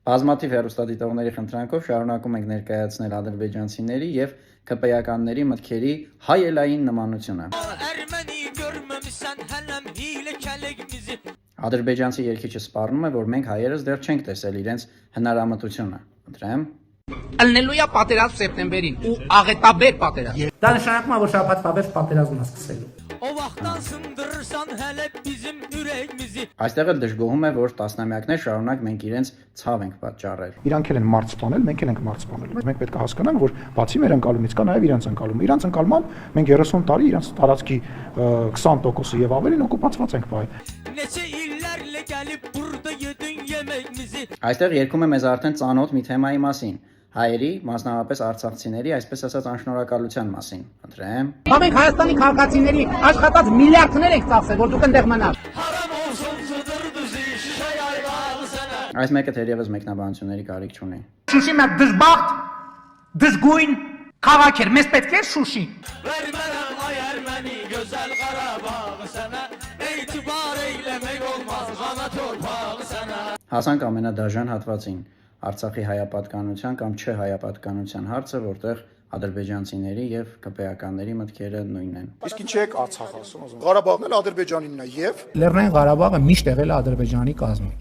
Բազմաթիվ հեռուստադիտողների խնդրանքով շարունակում ենք ներկայացնել ադրբեջանցիների և ԿՊ-ականների մտքերի հայելային նմանությունը։ Ադրբեջանցի երգիչը սպառնում է, որ մենք հայերս դեռ չենք տեսել իրենց հնարամտությունը։ Ընտրեմ։ Ելնելույա պատերազմ սեպտեմբերին ու աղետաբեր պատերազմ։ Դա նշանակում է, որ շաբաթվաբեր պատերազմն է սկսելու։ Այստեղ էլ դժգոհում է, որ տասնամյակներ շարունակ մենք իրենց ցավ ենք պատճառել։ Իրանք էլ են մարդ սպանել, մենք էլ ենք մարդ սպանել։ Մենք պետք է հասկանանք, որ բացի մեր ընկալումից կա նաև իրանց ընկալումը։ Իրանց ընկալմամբ մենք 30 տարի իրանց տարածքի 20%-ը եւ ավելին օկուպացված ենք բայ։ Այստեղ երգում է մեզ արդեն ծանոթ մի թեմայի մասին։ Հայերի, մասնավորապես արցախցիների, այսպես ասած անշնորհակալության մասին։ Ընտրեմ։ Մենք Հայաստանի քաղաքացիների աշխատած միլիարդներ ենք ծախսել, որ դուք այնտեղ մնաք։ Այս մեկը թերևս մեկնաբանությունների կարիք չունի։ Շուշին մի դժբախտ, դժգույն քաղաք էր, մեզ պետք է Շուշի։ Հասանք ամենադաժան հատվածին՝ Արցախի հայապատկանության կամ չհայապատկանության հարցը, որտեղ ադրբեջանցիների և ԿՊ-ականների մտքերը նույնն են։ Իսկ ինչի եք Արցախ ասում։ Ղարաբաղն էլ Ադրբեջանինն է եւ Լեռնային Ղարաբաղը միշտ եղել է Ադրբեջանի կազմում։